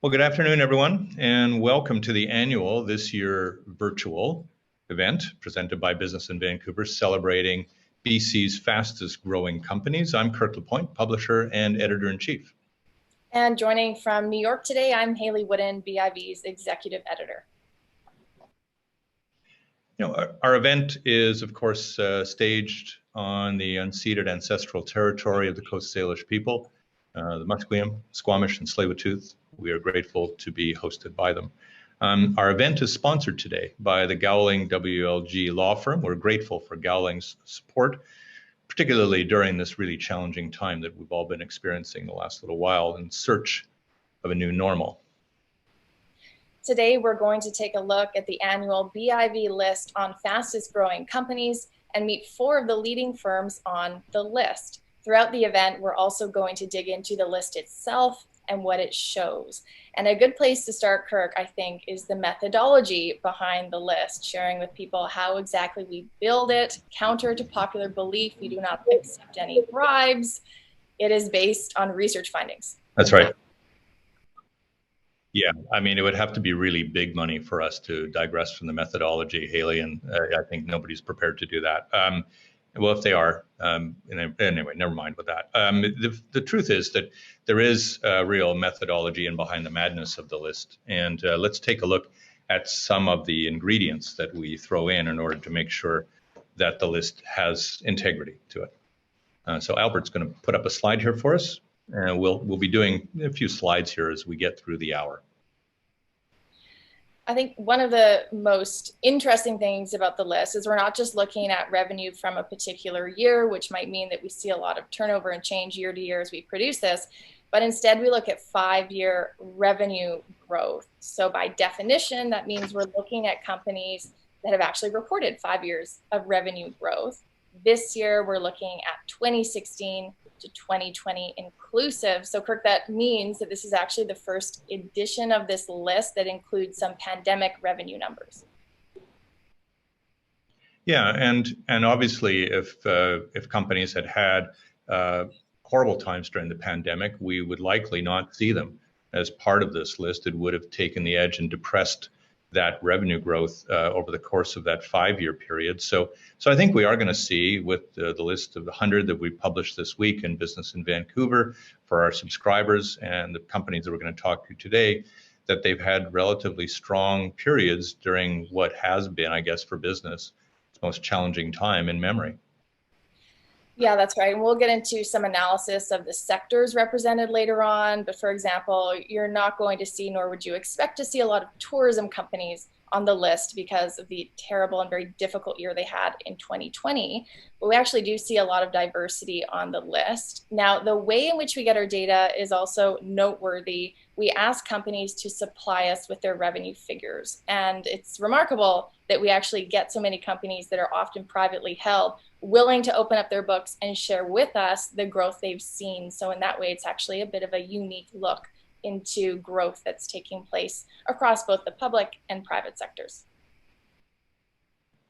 Well, good afternoon, everyone, and welcome to the annual, this year virtual event presented by Business in Vancouver, celebrating BC's fastest growing companies. I'm Kirk Lapointe, publisher and editor-in-chief. And joining from New York today, I'm Haley Wooden, BIV's executive editor. Our event is, of course, staged on the unceded ancestral territory of the Coast Salish people, the Musqueam, Squamish, and Tsleil-Waututh. We are grateful to be hosted by them. Our event is sponsored today by the Gowling WLG law firm. We're grateful for Gowling's support, particularly during this really challenging time that we've all been experiencing the last little while in search of a new normal. Today, we're going to take a look at the annual BIV list on fastest growing companies and meet 4 of the leading firms on the list. Throughout the event, we're also going to dig into the list itself and what it shows. And a good place to start, Kirk, I think, is the methodology behind the list, sharing with people how exactly we build it. Counter to popular belief, we do not accept any bribes. It is based on research findings. That's right. Yeah, I mean, it would have to be really big money for us to digress from the methodology, Haley, and I think nobody's prepared to do that. Well, if they are, anyway, never mind with that. The truth is that there is a real methodology in behind the madness of the list. And let's take a look at some of the ingredients that we throw in order to make sure that the list has integrity to it. So Albert's going to put up a slide here for us. And we'll be doing a few slides here as we get through the hour. I think one of the most interesting things about the list is we're not just looking at revenue from a particular year, which might mean that we see a lot of turnover and change year to year as we produce this, but instead we look at 5-year revenue growth. So by definition, that means we're looking at companies that have actually reported 5 years of revenue growth. This year, we're looking at 2016 to 2020 inclusive. So Kirk, that means that this is actually the first edition of this list that includes some pandemic revenue numbers. Yeah, and obviously, if companies had horrible times during the pandemic, we would likely not see them as part of this list. It would have taken the edge and depressed that revenue growth over the course of that 5-year period. So I think we are going to see with the list of the 100 that we published this week in Business in Vancouver for our subscribers and the companies that we're going to talk to today, that they've had relatively strong periods during what has been, I guess, for business, its most challenging time in memory. Yeah, that's right. And we'll get into some analysis of the sectors represented later on. But for example, you're not going to see, nor would you expect to see, a lot of tourism companies on the list because of the terrible and very difficult year they had in 2020. But we actually do see a lot of diversity on the list. Now, the way in which we get our data is also noteworthy. We ask companies to supply us with their revenue figures. And it's remarkable that we actually get so many companies that are often privately held willing to open up their books and share with us the growth they've seen. So in that way, it's actually a bit of a unique look into growth that's taking place across both the public and private sectors.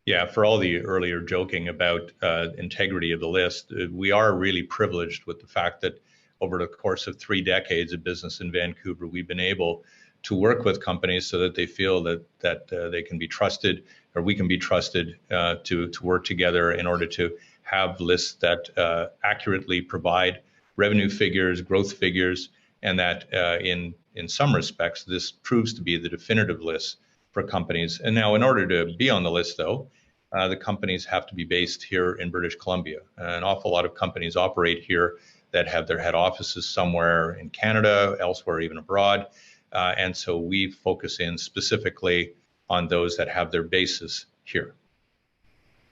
Yeah, for all the earlier joking about integrity of the list, we are really privileged with the fact that over the course of 3 decades of business in Vancouver, we've been able to work with companies so that they feel that they can be trusted, or we can be trusted to work together in order to have lists that accurately provide revenue figures, growth figures, and that in some respects, this proves to be the definitive list for companies. And now in order to be on the list, though, the companies have to be based here in British Columbia. An awful lot of companies operate here that have their head offices somewhere in Canada, elsewhere, even abroad. And so we focus in specifically on those that have their bases here.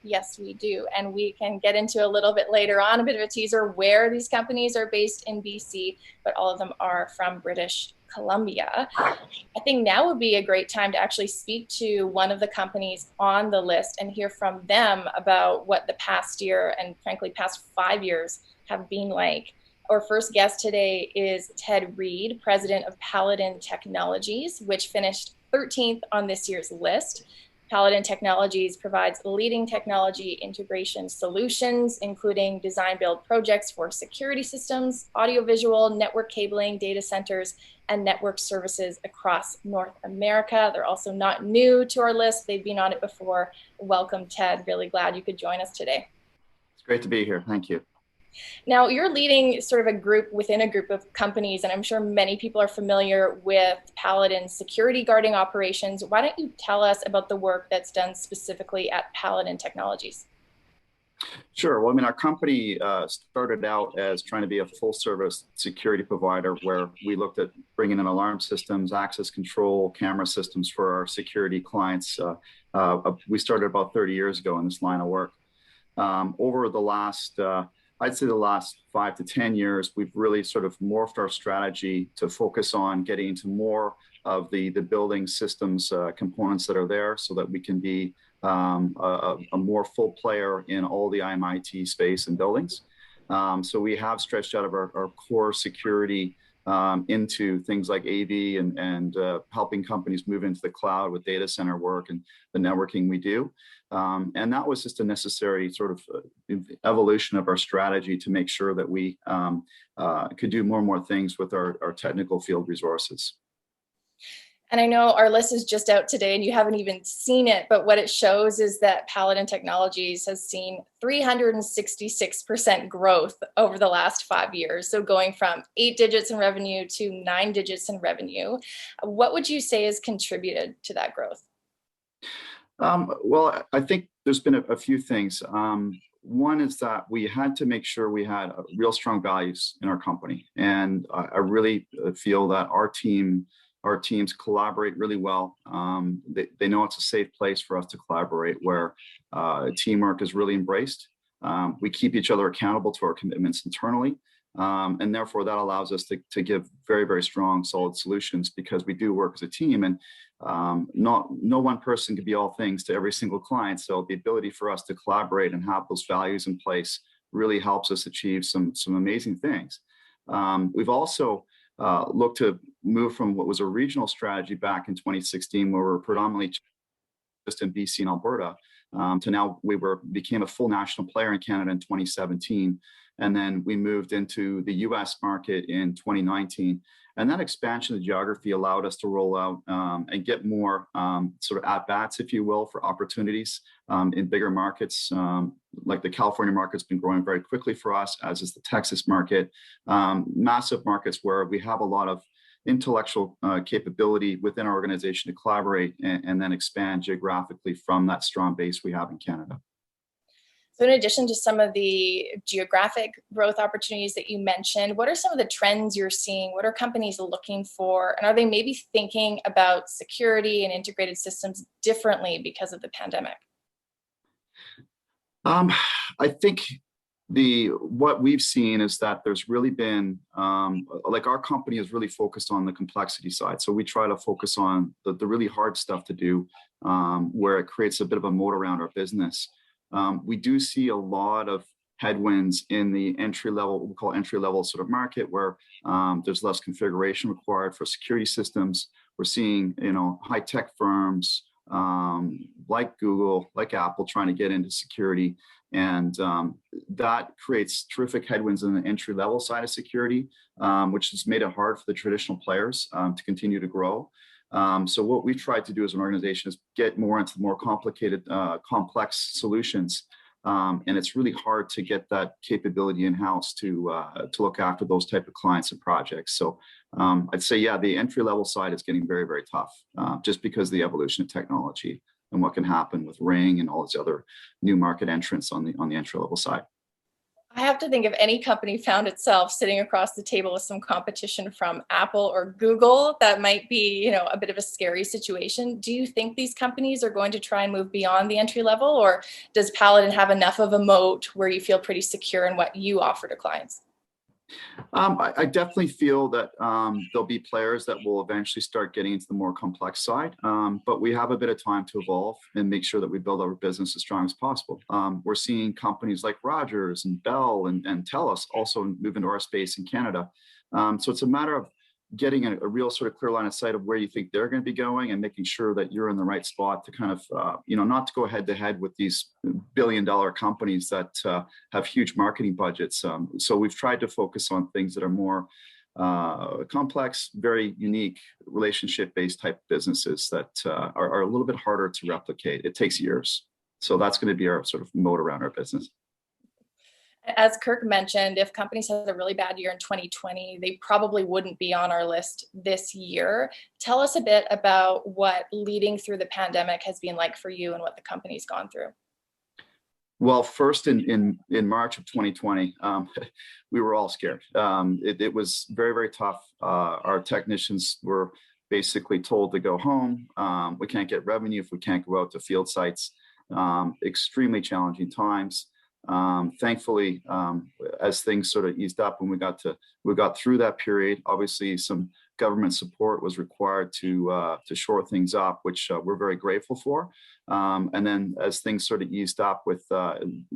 Yes, we do. And we can get into a little bit later on, a bit of a teaser, where these companies are based in BC, but all of them are from British Columbia. I think now would be a great time to actually speak to one of the companies on the list and hear from them about what the past year and frankly past 5 years have been like. Our first guest today is Ted Reed, president of Paladin Technologies, which finished 13th on this year's list. Paladin Technologies provides leading technology integration solutions, including design build projects for security systems, audiovisual, network cabling, data centers, and network services across North America. They're also not new to our list. They've been on it before. Welcome, Ted. Really glad you could join us today. It's great to be here. Thank you. Now, you're leading sort of a group within a group of companies, and I'm sure many people are familiar with Paladin's security guarding operations. Why don't you tell us about the work that's done specifically at Paladin Technologies? Sure. Well, I mean, our company started out as trying to be a full-service security provider where we looked at bringing in alarm systems, access control, camera systems for our security clients. We started about 30 years ago in this line of work. Over the last I'd say the last 5 to 10 years, we've really sort of morphed our strategy to focus on getting into more of the building systems components that are there so that we can be a more full player in all the IMIT space and buildings. So we have stretched out of our core security into things like AV and helping companies move into the cloud with data center work and the networking we do. And that was just a necessary sort of evolution of our strategy to make sure that we could do more and more things with our technical field resources. And I know our list is just out today and you haven't even seen it, but what it shows is that Paladin Technologies has seen 366% growth over the last 5 years. So going from 8 digits in revenue to 9 digits in revenue. What would you say has contributed to that growth? Well, I think there's been a few things. One is that we had to make sure we had real strong values in our company. And I really feel that our teams collaborate really well. They know it's a safe place for us to collaborate where teamwork is really embraced. We keep each other accountable to our commitments internally. And therefore that allows us to give very, very strong, solid solutions because we do work as a team and no one person can be all things to every single client. So the ability for us to collaborate and have those values in place really helps us achieve some amazing things. We've also look to move from what was a regional strategy back in 2016, where we were predominantly just in BC and Alberta, to now became a full national player in Canada in 2017. And then we moved into the US market in 2019. And that expansion of geography allowed us to roll out and get more sort of at-bats, if you will, for opportunities in bigger markets. Like the California market's been growing very quickly for us, as is the Texas market. Massive markets where we have a lot of intellectual capability within our organization to collaborate and then expand geographically from that strong base we have in Canada. So in addition to some of the geographic growth opportunities that you mentioned, what are some of the trends you're seeing? What are companies looking for? And are they maybe thinking about security and integrated systems differently because of the pandemic? I think what we've seen is that there's really been, like our company is really focused on the complexity side. So we try to focus on the really hard stuff to do where it creates a bit of a moat around our business. We do see a lot of headwinds in the entry level, what we call entry level sort of market, where there's less configuration required for security systems. We're seeing, high tech firms like Google, like Apple, trying to get into security, and that creates terrific headwinds in the entry level side of security, which has made it hard for the traditional players to continue to grow. So what we've tried to do as an organization is get more into more complicated, complex solutions. And it's really hard to get that capability in-house to look after those type of clients and projects. So I'd say, yeah, the entry-level side is getting very, very tough just because of the evolution of technology and what can happen with Ring and all these other new market entrants on the entry-level side. I have to think if any company found itself sitting across the table with some competition from Apple or Google, that might be, a bit of a scary situation. Do you think these companies are going to try and move beyond the entry level, or does Paladin have enough of a moat where you feel pretty secure in what you offer to clients? I definitely feel that there'll be players that will eventually start getting into the more complex side, but we have a bit of time to evolve and make sure that we build our business as strong as possible. We're seeing companies like Rogers and Bell and TELUS also move into our space in Canada. So it's a matter of getting a real sort of clear line of sight of where you think they're going to be going, and making sure that you're in the right spot to kind of, not to go head to head with these billion-dollar companies that have huge marketing budgets. So we've tried to focus on things that are more complex, very unique relationship-based type businesses that are a little bit harder to replicate. It takes years. So that's going to be our sort of moat around our business. As Kirk mentioned, if companies had a really bad year in 2020, they probably wouldn't be on our list this year. Tell us a bit about what leading through the pandemic has been like for you and what the company's gone through. Well, first in March of 2020, we were all scared. It was very, very tough. Our technicians were basically told to go home. We can't get revenue if we can't go out to field sites. Extremely challenging times. Thankfully, as things sort of eased up and we got through that period, obviously some government support was required to shore things up, which we're very grateful for. And then as things sort of eased up with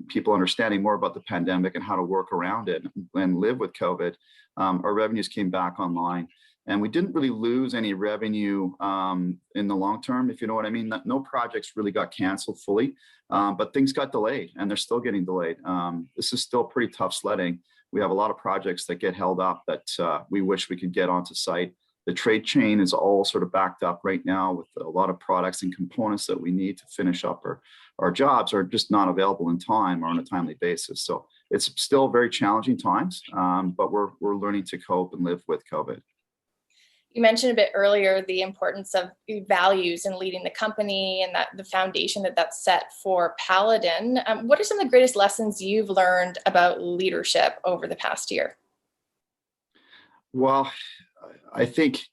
people understanding more about the pandemic and how to work around it and live with COVID, our revenues came back online. And we didn't really lose any revenue in the long term, if you know what I mean. No projects really got canceled fully, but things got delayed, and they're still getting delayed. This is still pretty tough sledding. We have a lot of projects that get held up that we wish we could get onto site. The trade chain is all sort of backed up right now with a lot of products and components that we need to finish up our jobs are just not available in time or on a timely basis. So it's still very challenging times, but we're learning to cope and live with COVID. You mentioned a bit earlier the importance of values in leading the company and that the foundation that's set for Paladin. What are some of the greatest lessons you've learned about leadership over the past year? Well, I think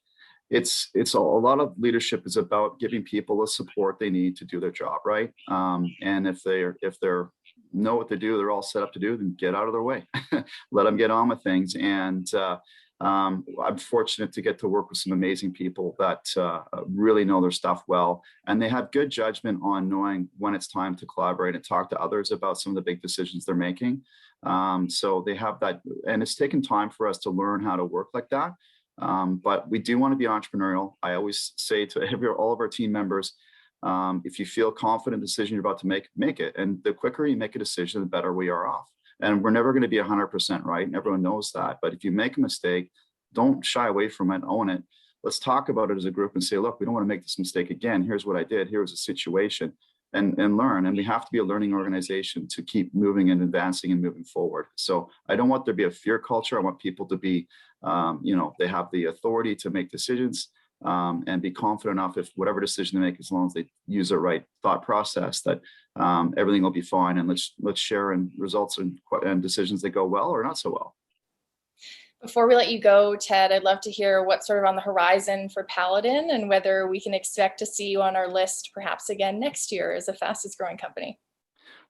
it's a lot of leadership is about giving people the support they need to do their job, right? And if they know what to do, they're all set up to do, then get out of their way. Let them get on with things. And I'm fortunate to get to work with some amazing people that really know their stuff well, and they have good judgment on knowing when it's time to collaborate and talk to others about some of the big decisions they're making. So they have that, and it's taken time for us to learn how to work like that. But we do want to be entrepreneurial. I always say to all of our team members, if you feel confident in the decision you're about to make it. And the quicker you make a decision, the better we are off. And we're never going to be 100% right. And everyone knows that. But if you make a mistake, don't shy away from it, own it. Let's talk about it as a group and say, look, we don't want to make this mistake again. Here's what I did. Here's the situation, and learn. And we have to be a learning organization to keep moving and advancing and moving forward. So I don't want there to be a fear culture. I want people to be, they have the authority to make decisions and be confident enough if whatever decision they make, as long as they use the right thought process, that everything will be fine. And let's share in results and decisions that go well or not so well. Before we let you go, Ted, I'd love to hear what's sort of on the horizon for Paladin and whether we can expect to see you on our list perhaps again next year as the fastest growing company.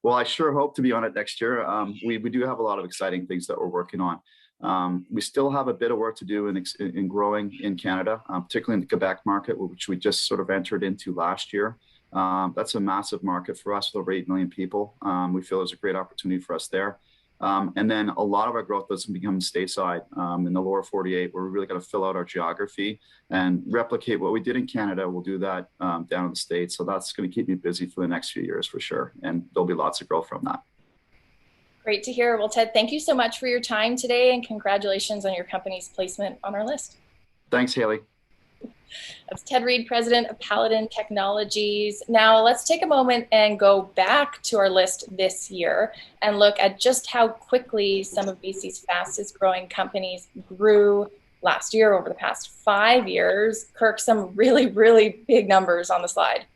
Well, I sure hope to be on it next year. We do have a lot of exciting things that we're working on. We still have a bit of work to do in growing in Canada, particularly in the Quebec market, which we just sort of entered into last year. That's a massive market for us with over 8 million people. We feel there's a great opportunity for us there. And then a lot of our growth doesn't become stateside in the lower 48, where we really got to fill out our geography and replicate what we did in Canada. We'll do that down in the States. So that's going to keep me busy for the next few years for sure. And there'll be lots of growth from that. Great to hear. Well, Ted, thank you so much for your time today, and congratulations on your company's placement on our list. Thanks, Haley. That's Ted Reed, president of Paladin Technologies. Now let's take a moment and go back to our list this year and look at just how quickly some of BC's fastest growing companies grew last year over the past 5 years. Kirk, some really, really big numbers on the slide.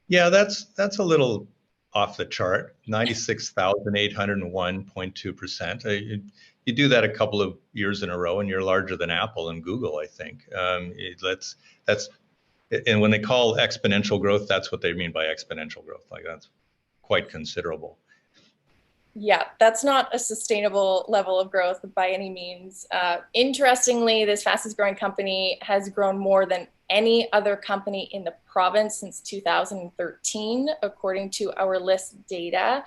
Yeah, that's a little off the chart. 96,801.2%. You do that a couple of years in a row, and you're larger than Apple and Google, I think. And when they call exponential growth, that's what they mean by exponential growth. Like, that's quite considerable. Yeah, that's not a sustainable level of growth by any means. Interestingly, this fastest growing company has grown more than any other company in the province since 2013, according to our list data.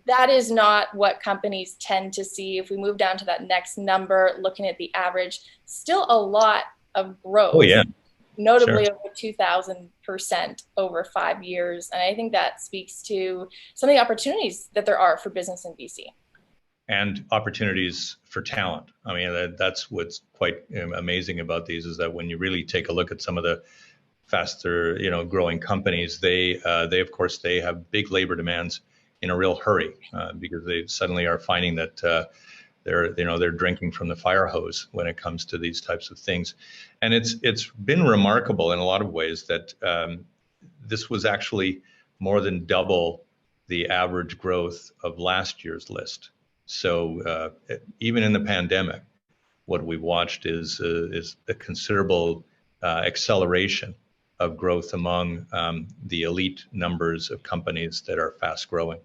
That is not what companies tend to see. If we move down to that next number, looking at the average, still a lot of growth. Oh yeah, Notably sure. over 2,000% over 5 years. And I think that speaks to some of the opportunities that there are for business in BC. And opportunities for talent. I mean, that's what's quite amazing about these, is that when you really take a look at some of the faster, growing companies, they of course they have big labor demands in a real hurry, because they suddenly are finding that they're drinking from the fire hose when it comes to these types of things. And it's been remarkable in a lot of ways that this was actually more than double the average growth of last year's list. So even in the pandemic, what we've watched is a considerable acceleration of growth among the elite numbers of companies that are fast growing.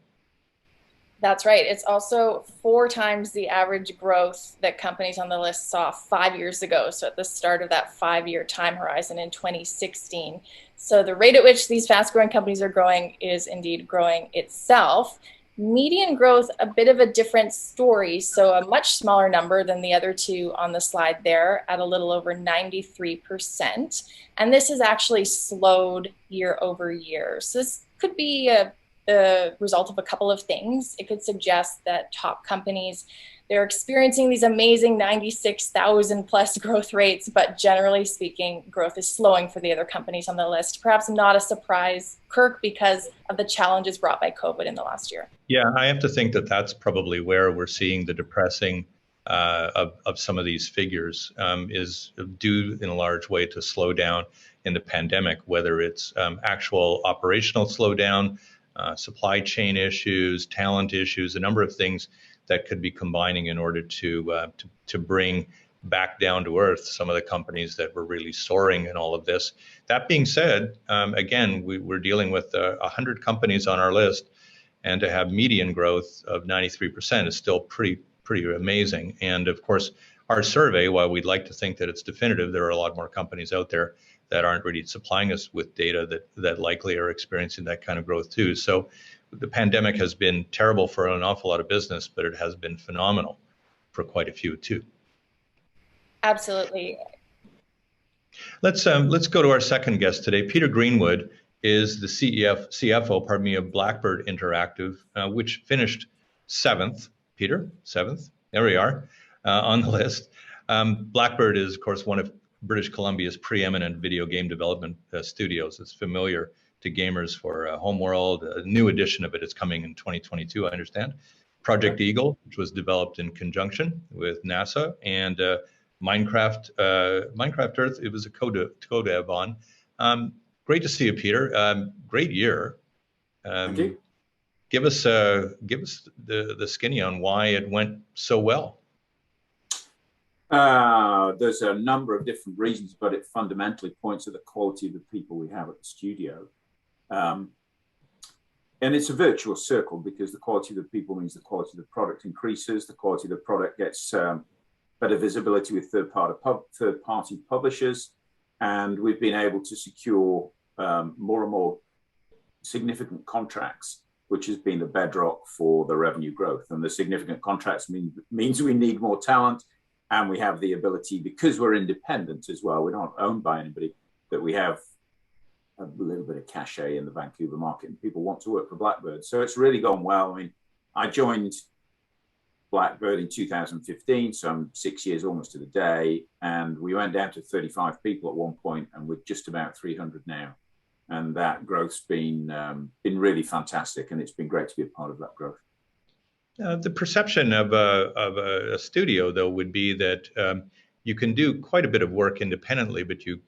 That's right. It's also 4 times the average growth that companies on the list saw 5 years ago. So at the start of that 5-year time horizon in 2016. So the rate at which these fast growing companies are growing is indeed growing itself. Median growth, a bit of a different story. So a much smaller number than the other two on the slide there, at a little over 93%. And this has actually slowed year over year. So this could be the result of a couple of things. It could suggest that top companies, they're experiencing these amazing 96,000 plus growth rates, but generally speaking, growth is slowing for the other companies on the list. Perhaps not a surprise, Kirk, because of the challenges brought by COVID in the last year. Yeah, I have to think that that's probably where we're seeing the depressing of some of these figures, is due in a large way to slowdown in the pandemic, whether it's actual operational slowdown, supply chain issues, talent issues, a number of things that could be combining in order to bring back down to earth some of the companies that were really soaring in all of this. That being said, again, we're dealing with 100 companies on our list, and to have median growth of 93% is still pretty amazing. And of course, our survey, while we'd like to think that it's definitive, there are a lot more companies out there that aren't really supplying us with data that likely are experiencing that kind of growth too. So the pandemic has been terrible for an awful lot of business, but it has been phenomenal for quite a few too. Absolutely. Let's go to our second guest today. Peter Greenwood is the CFO, of Blackbird Interactive, which finished 7th. Peter, 7th. There we are on the list. Blackbird is, of course, one of British Columbia's preeminent video game development studios. It's familiar to gamers for Homeworld. A new edition of it is coming in 2022, I understand. Project Eagle, which was developed in conjunction with NASA, and Minecraft Earth, it was a co-dev on. Great to see you, Peter. Great year. Thank you. Give us the skinny on why it went so well. There's a number of different reasons, but it fundamentally points to the quality of the people we have at the studio. And it's a virtuous circle, because the quality of the people means the quality of the product increases, the quality of the product gets better visibility with third-party publishers, and we've been able to secure more and more significant contracts, which has been the bedrock for the revenue growth. And the significant contracts means we need more talent, and we have the ability, because we're independent as well, we're not owned by anybody, that we have a little bit of cachet in the Vancouver market, and people want to work for Blackbird. So it's really gone well. I mean, I joined Blackbird in 2015, so I'm 6 years almost to the day, and we went down to 35 people at one point, and we're just about 300 now. And that growth's been really fantastic, and it's been great to be a part of that growth. The perception of a studio, though, would be that you can do quite a bit of work independently, but you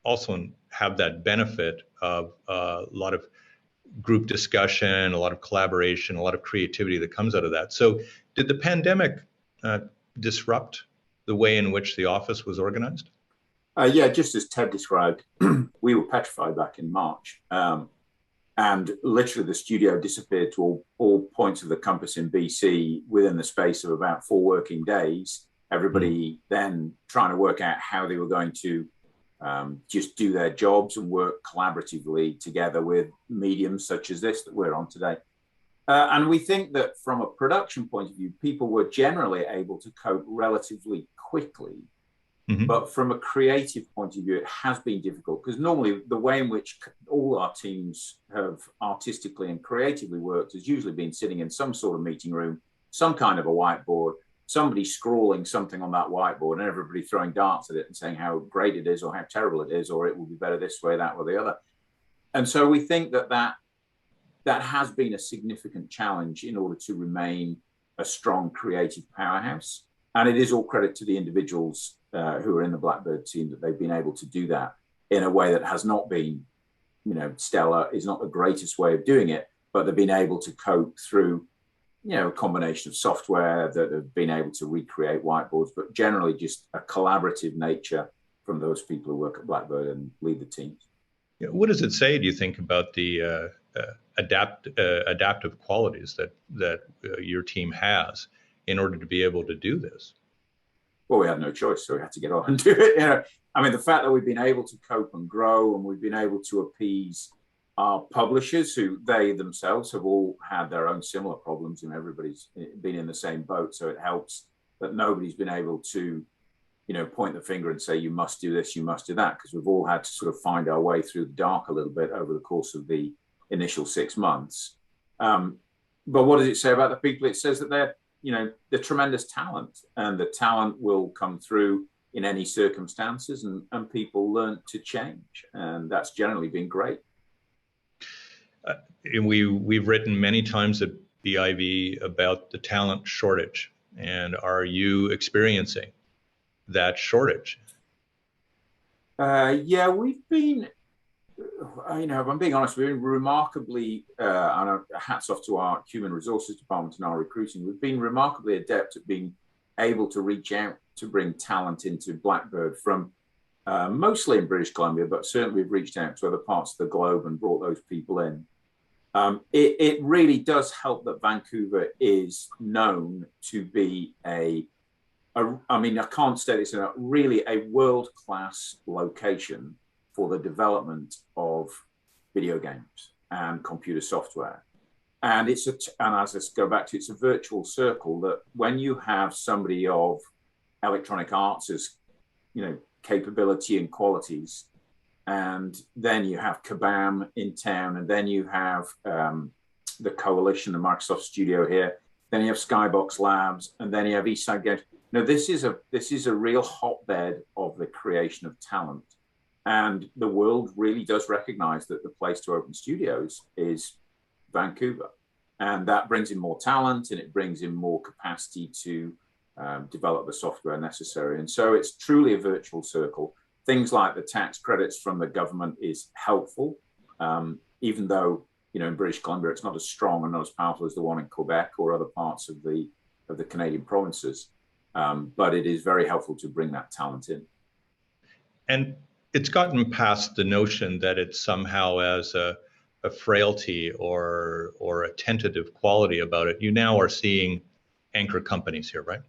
also have that benefit of a lot of group discussion, a lot of collaboration, a lot of creativity that comes out of that. So did the pandemic disrupt the way in which the office was organized? Yeah, just as Ted described, we were petrified back in March. And literally the studio disappeared to all points of the compass in BC within the space of about 4 working days. Everybody then trying to work out how they were going to just do their jobs and work collaboratively together with mediums such as this that we're on today. And we think that from a production point of view, people were generally able to cope relatively quickly But from a creative point of view, it has been difficult, because normally the way in which all our teams have artistically and creatively worked has usually been sitting in some sort of meeting room, some kind of a whiteboard, somebody scrawling something on that whiteboard and everybody throwing darts at it and saying how great it is or how terrible it is, or it will be better this way, that, or the other. And so we think that has been a significant challenge in order to remain a strong creative powerhouse. And it is all credit to the individuals who are in the Blackbird team that they've been able to do that in a way that has not been, stellar, is not the greatest way of doing it, but they've been able to cope through, a combination of software that have been able to recreate whiteboards, but generally just a collaborative nature from those people who work at Blackbird and lead the teams. Yeah, what does it say, do you think, about the adaptive qualities that your team has in order to be able to do this? Well, we had no choice, so we had to get on and do it. I mean, the fact that we've been able to cope and grow, and we've been able to appease our publishers, who they themselves have all had their own similar problems, and everybody's been in the same boat. So it helps that nobody's been able to, point the finger and say, you must do this, you must do that, because we've all had to sort of find our way through the dark a little bit over the course of the initial 6 months. But what does it say about the people? It says that they're tremendous talent, and the talent will come through in any circumstances, and people learn to change, and that's generally been great. And we've written many times at BIV about the talent shortage, and are you experiencing that shortage? Yeah, we've been, if I'm being honest, we've been remarkably, and hats off to our human resources department and our recruiting, we've been remarkably adept at being able to reach out to bring talent into Blackbird from mostly in British Columbia, but certainly we've reached out to other parts of the globe and brought those people in. It really does help that Vancouver is known to be I can't state this enough, really a world-class location for the development of video games and computer software. And as I go back to, it's a virtual circle that when you have somebody of Electronic Arts as, capability and qualities, and then you have Kabam in town, and then you have the Coalition, the Microsoft Studio here, then you have Skybox Labs, and then you have Eastside Games. This is a real hotbed of the creation of talent. And the world really does recognize that the place to open studios is Vancouver. And that brings in more talent, and it brings in more capacity to develop the software necessary. And so it's truly a virtual circle. Things like the tax credits from the government is helpful, even though, in British Columbia, it's not as strong and not as powerful as the one in Quebec or other parts of the Canadian provinces. But it is very helpful to bring that talent in. And it's gotten past the notion that it somehow has a frailty or a tentative quality about it. You now are seeing anchor companies here, right?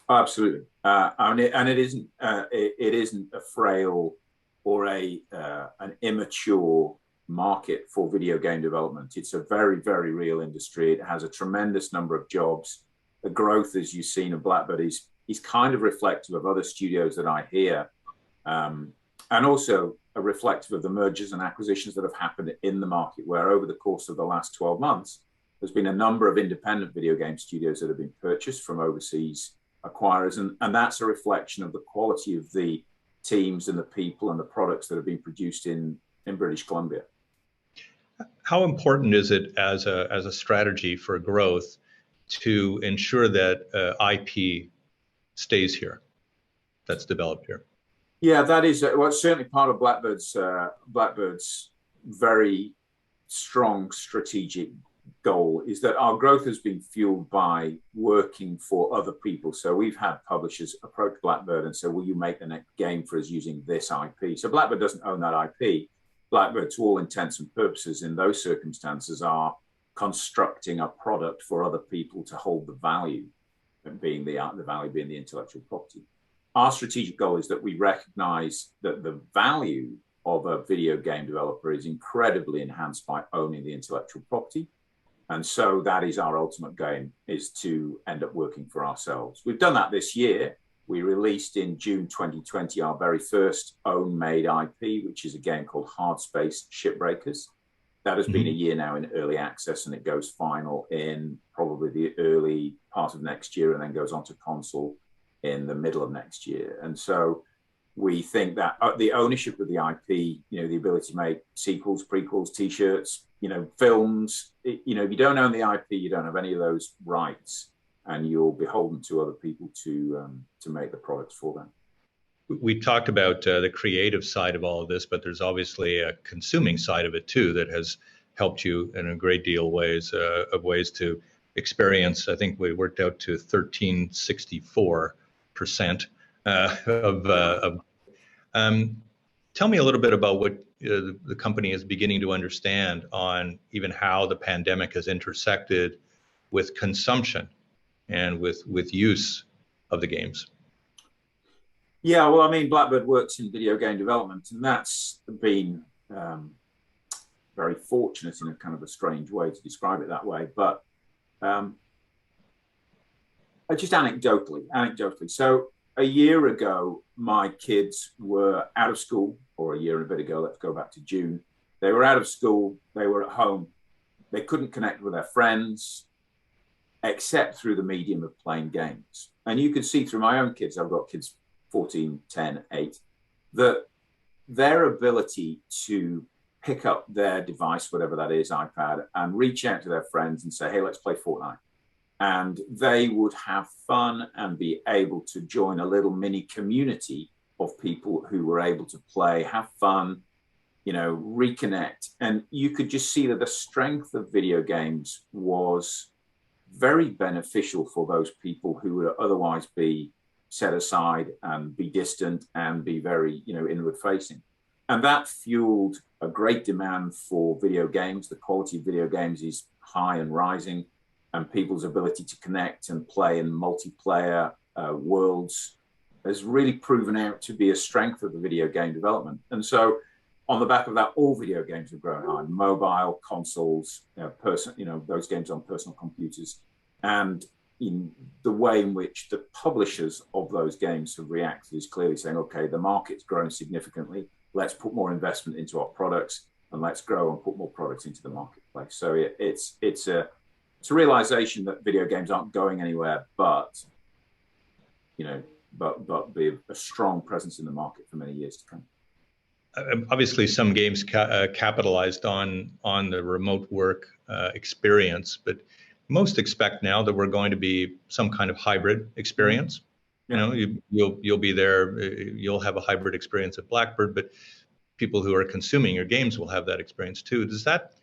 Absolutely, and it isn't a frail or an immature market for video game development. It's a very, very real industry. It has a tremendous number of jobs. The growth, as you've seen, of Blackbird is kind of reflective of other studios that I hear, and also a reflective of the mergers and acquisitions that have happened in the market, where over the course of the last 12 months, there's been a number of independent video game studios that have been purchased from overseas acquirers, and that's a reflection of the quality of the teams and the people and the products that have been produced in British Columbia. How important is it as a strategy for growth to ensure that IP stays here, that's developed here? Yeah, that is certainly part of Blackbird's very strong strategic goal, is that our growth has been fueled by working for other people. So we've had publishers approach Blackbird and say, will you make the next game for us using this IP? So Blackbird doesn't own that IP. Blackbird, to all intents and purposes, in those circumstances, are constructing a product for other people to hold the value, being the value being the intellectual property. Our strategic goal is that we recognize that the value of a video game developer is incredibly enhanced by owning the intellectual property. And so that is our ultimate game, is to end up working for ourselves. We've done that this year. We released in June 2020 our very first own-made IP, which is a game called Hard Space Shipbreakers. That has been a year now in early access, and it goes final in probably the early part of next year, and then goes on to console in the middle of next year. And so we think that the ownership of the IP, the ability to make sequels, prequels, T-shirts, films, if you don't own the IP, you don't have any of those rights, and you're beholden to other people to make the products for them. We talked about the creative side of all of this, but there's obviously a consuming side of it too that has helped you in a great deal of ways to experience. I think we worked out to 1364% of. Tell me a little bit about what the company is beginning to understand on even how the pandemic has intersected with consumption and with use of the games. Yeah, well, I mean, Blackbird works in video game development, and that's been very fortunate in a kind of a strange way to describe it that way. But just anecdotally. So a year ago, my kids were out of school, or a year and a bit ago, let's go back to June. They were out of school, they were at home. They couldn't connect with their friends, except through the medium of playing games. And you can see through my own kids, I've got kids 14, 10, 8, that their ability to pick up their device, whatever that is, iPad, and reach out to their friends and say, hey, let's play Fortnite. And they would have fun and be able to join a little mini community of people who were able to play, have fun, reconnect. And you could just see that the strength of video games was very beneficial for those people who would otherwise be set aside and be distant and be very, inward facing. And that fueled a great demand for video games. The quality of video games is high and rising, and people's ability to connect and play in multiplayer worlds has really proven out to be a strength of the video game development. And so on the back of that, all video games have grown high, mobile, consoles, those games on personal computers. And in the way in which the publishers of those games have reacted is clearly saying, okay, the market's grown significantly. Let's put more investment into our products, and let's grow and put more products into the marketplace. So it's a realization that video games aren't going anywhere, but be a strong presence in the market for many years to come. Obviously, some games capitalized on the remote work experience, but most expect now that we're going to be some kind of hybrid experience. You'll be there, you'll have a hybrid experience at Blackbird, but people who are consuming your games will have that experience too. Does that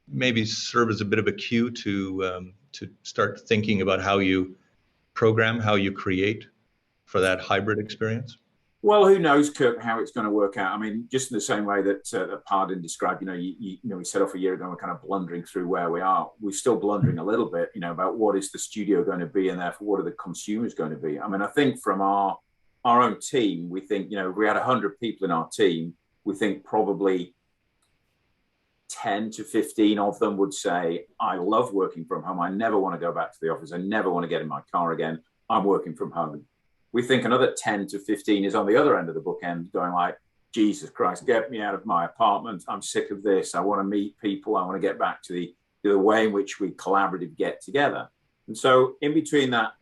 maybe serve as a bit of a cue to start thinking about how you program, how you create for that hybrid experience? Well, who knows, Kirk, how it's going to work out. I mean, just in the same way that Paladin described, we set off a year ago, we're kind of blundering through where we are. We're still blundering a little bit, about what is the studio going to be, and therefore what are the consumers going to be. I mean, I think from our own team, we think, if we had 100 people in our team, we think probably 10 to 15 of them would say, I love working from home. I never want to go back to the office. I never want to get in my car again. I'm working from home. We think another 10 to 15 is on the other end of the bookend going like, Jesus Christ, get me out of my apartment. I'm sick of this. I want to meet people. I want to get back to the way in which we collaboratively get together. And so in between that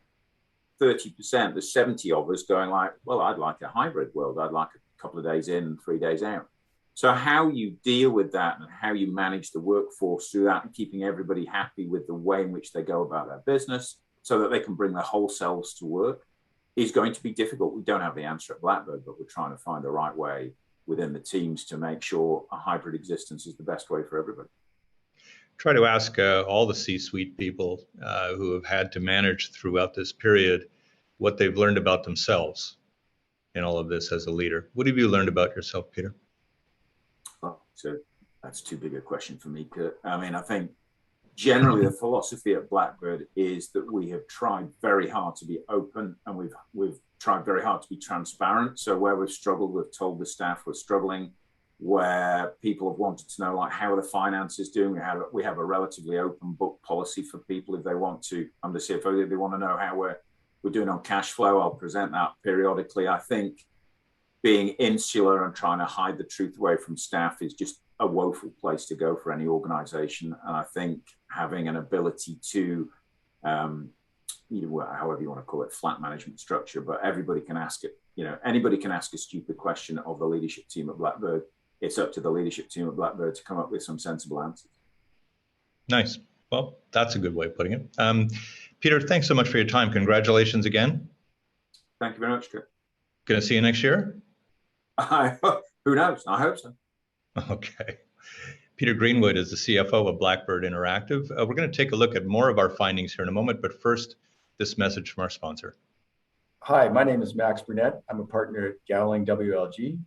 30%, there's 70 of us going like, well, I'd like a hybrid world. I'd like a couple of days in and 3 days out. So how you deal with that and how you manage the workforce through that and keeping everybody happy with the way in which they go about their business so that they can bring their whole selves to work is going to be difficult. We don't have the answer at Blackbird, but we're trying to find the right way within the teams to make sure a hybrid existence is the best way for everybody. Try to ask all the C-suite people who have had to manage throughout this period what they've learned about themselves in all of this as a leader. What have you learned about yourself, Peter? Oh, so that's too big a question for me, Kurt. I mean, I think generally the philosophy at Blackbird is that we have tried very hard to be open, and we've tried very hard to be transparent. So where we've struggled, we've told the staff we're struggling. Where people have wanted to know, like, how are the finances doing? We have a relatively open book policy for people if they want to. I'm the CFO, if they want to know how we're doing on cash flow. I'll present that periodically. I think being insular and trying to hide the truth away from staff is just a woeful place to go for any organization. And I think having an ability to, however you want to call it, flat management structure, but everybody can ask it. Anybody can ask a stupid question of the leadership team at Blackbird. It's up to the leadership team at Blackbird to come up with some sensible answers. Nice. Well, that's a good way of putting it. Peter, thanks so much for your time. Congratulations again. Thank you very much, Kurt. Going to see you next year? Who knows? I hope so. Okay. Peter Greenwood is the CFO of Blackbird Interactive. We're going to take a look at more of our findings here in a moment, but first, this message from our sponsor. Hi, my name is Max Burnett. I'm a partner at Gowling WLG.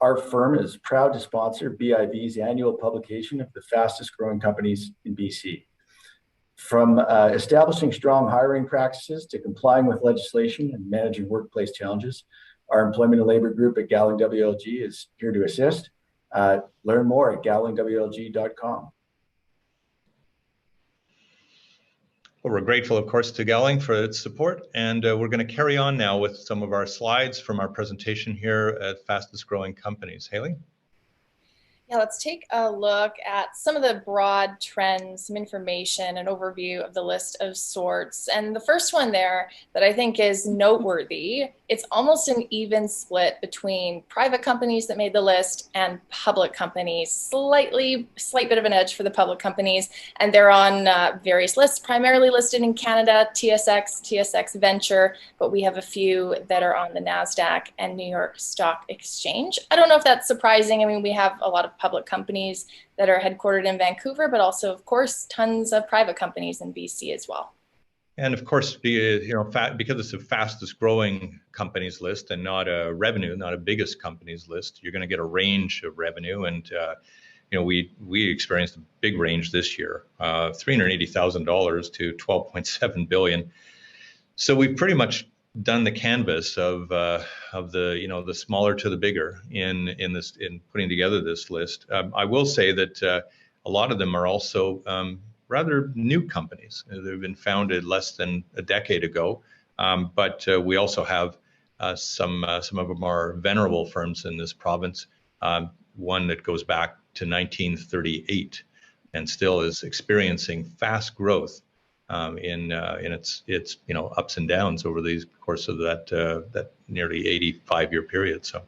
Our firm is proud to sponsor BIV's annual publication of the fastest growing companies in BC. From establishing strong hiring practices to complying with legislation and managing workplace challenges, our employment and labor group at Gowling WLG is here to assist. Learn more at gowlingwlg.com. Well, we're grateful, of course, to Gowling for its support, and we're going to carry on now with some of our slides from our presentation here at Fastest Growing Companies. Haley? Yeah, let's take a look at some of the broad trends, some information, an overview of the list of sorts. And the first one there that I think is noteworthy, it's almost an even split between private companies that made the list and public companies. Slight bit of an edge for the public companies, and they're on various lists, primarily listed in Canada, TSX Venture, but we have a few that are on the NASDAQ and New York Stock Exchange. I don't know if that's surprising. I mean, we have a lot of public companies that are headquartered in Vancouver, but also, of course, tons of private companies in BC as well. And of course, because it's the fastest growing companies list and not a biggest companies list, you're going to get a range of revenue. And we experienced a big range this year, $380,000 to $12.7 billion. So we've pretty much done the canvas of the smaller to the bigger in putting together this list. I will say that a lot of them are also rather new companies. They've been founded less than a decade ago, but we also have some of our more venerable firms in this province. One that goes back to 1938 and still is experiencing fast growth in its ups and downs over the course of that nearly 85-year period. So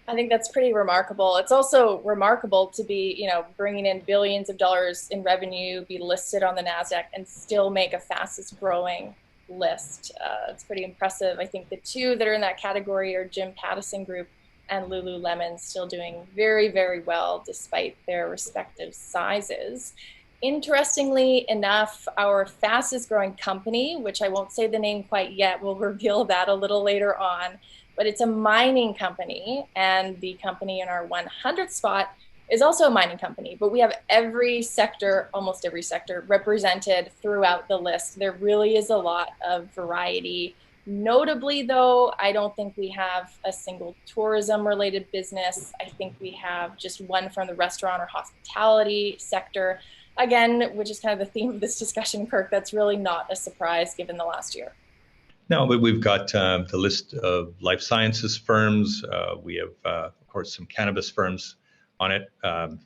I think that's pretty remarkable. It's also remarkable to be, bringing in billions of dollars in revenue, be listed on the NASDAQ, and still make a fastest growing list. It's pretty impressive. I think the two that are in that category are Jim Pattison Group and Lululemon, still doing very, very well despite their respective sizes. Interestingly enough, our fastest growing company, which I won't say the name quite yet, we'll reveal that a little later on, but it's a mining company, and the company in our 100th spot is also a mining company, but we have every sector, almost every sector, represented throughout the list. There really is a lot of variety. Notably, though, I don't think we have a single tourism-related business. I think we have just one from the restaurant or hospitality sector. Again, which is kind of the theme of this discussion, Kirk, that's really not a surprise given the last year. No, but we've got the list of life sciences firms. We have, of course, some cannabis firms on it,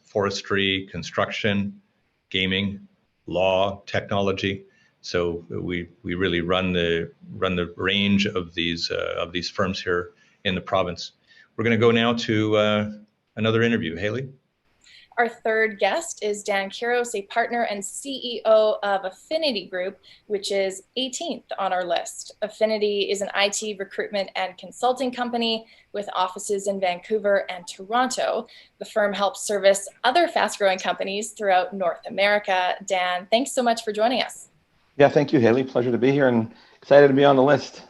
forestry, construction, gaming, law, technology. So we really run the range of these firms here in the province. We're going to go now to another interview. Haley? Our third guest is Dan Kiros, a partner and CEO of Affinity Group, which is 18th on our list. Affinity is an IT recruitment and consulting company with offices in Vancouver and Toronto. The firm helps service other fast-growing companies throughout North America. Dan, thanks so much for joining us. Yeah, thank you, Haley. Pleasure to be here and excited to be on the list.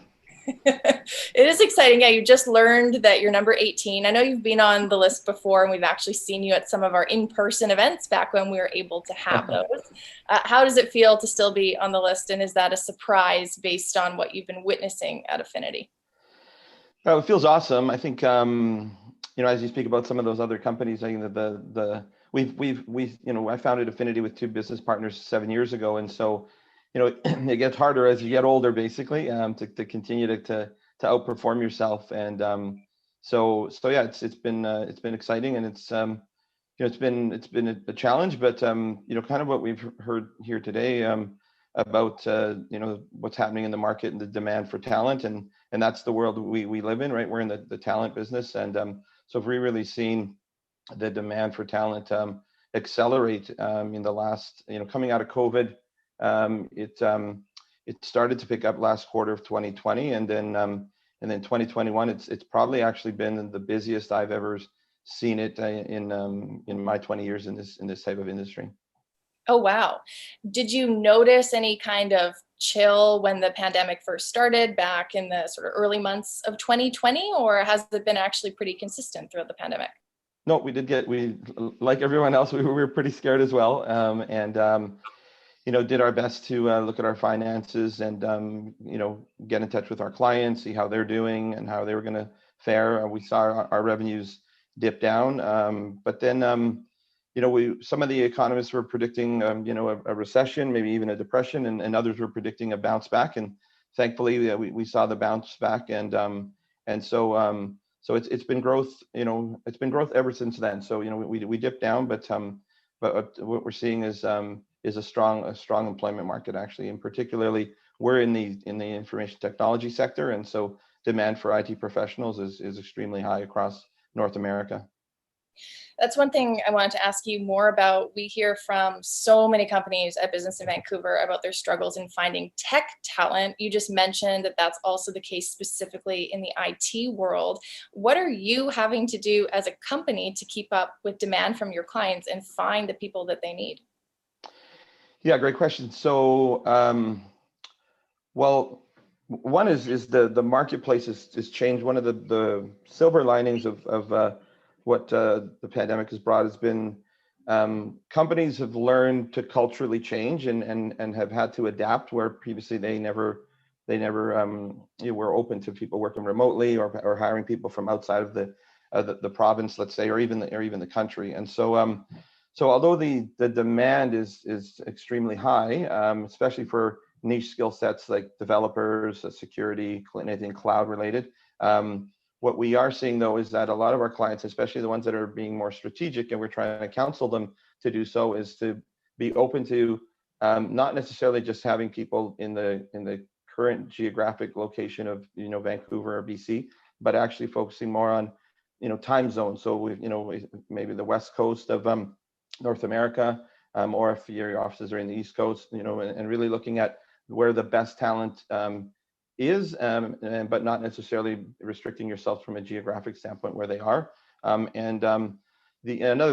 It is exciting. Yeah, you just learned that you're number 18. I know you've been on the list before, and we've actually seen you at some of our in-person events back when we were able to have those. How does it feel to still be on the list, and is that a surprise based on what you've been witnessing at Affinity? Well, it feels awesome. I think as you speak about some of those other companies, I think that I founded Affinity with two business partners 7 years ago, and so it gets harder as you get older, basically, to continue to outperform yourself. And so yeah, it's been exciting, and it's it's been a challenge, but kind of what we've heard here today about what's happening in the market and the demand for talent, and that's the world we live in, right? We're in the talent business, and so if we've really seen the demand for talent accelerate in the last, coming out of COVID. It started to pick up last quarter of 2020, and then 2021. It's probably actually been the busiest I've ever seen it in my 20 years in this type of industry. Oh, wow. Did you notice any kind of chill when the pandemic first started back in the sort of early months of 2020, or has it been actually pretty consistent throughout the pandemic? No, we like everyone else, we were pretty scared as well, and did our best to look at our finances and get in touch with our clients, see how they're doing and how they were going to fare. We saw our revenues dip down, but then some of the economists were predicting a recession, maybe even a depression, and others were predicting a bounce back. And thankfully, we saw the bounce back, and so it's been growth. It's been growth ever since then. So we dipped down, but what we're seeing is a strong employment market, actually, and particularly we're in the information technology sector, and so demand for IT professionals is extremely high across North America. That's one thing I wanted to ask you more about. We hear from so many companies at Business in Vancouver about their struggles in finding tech talent. You just mentioned that that's also the case specifically in the IT world. What are you having to do as a company to keep up with demand from your clients and find the people that they need? Yeah, great question. So, well, one is the marketplace has changed. One of the silver linings of what the pandemic has brought has been companies have learned to culturally change and have had to adapt, where previously they never were open to people working remotely or hiring people from outside of the province, let's say, or even the country. And so so although the demand is extremely high, especially for niche skill sets like developers, security, anything cloud related, what we are seeing, though, is that a lot of our clients, especially the ones that are being more strategic, and we're trying to counsel them to do so, is to be open to not necessarily just having people in the current geographic location of Vancouver or BC, but actually focusing more on time zones. So we maybe the West Coast of North America, or if your offices are in the East Coast, and really looking at where the best talent is, but not necessarily restricting yourself from a geographic standpoint where they are. Another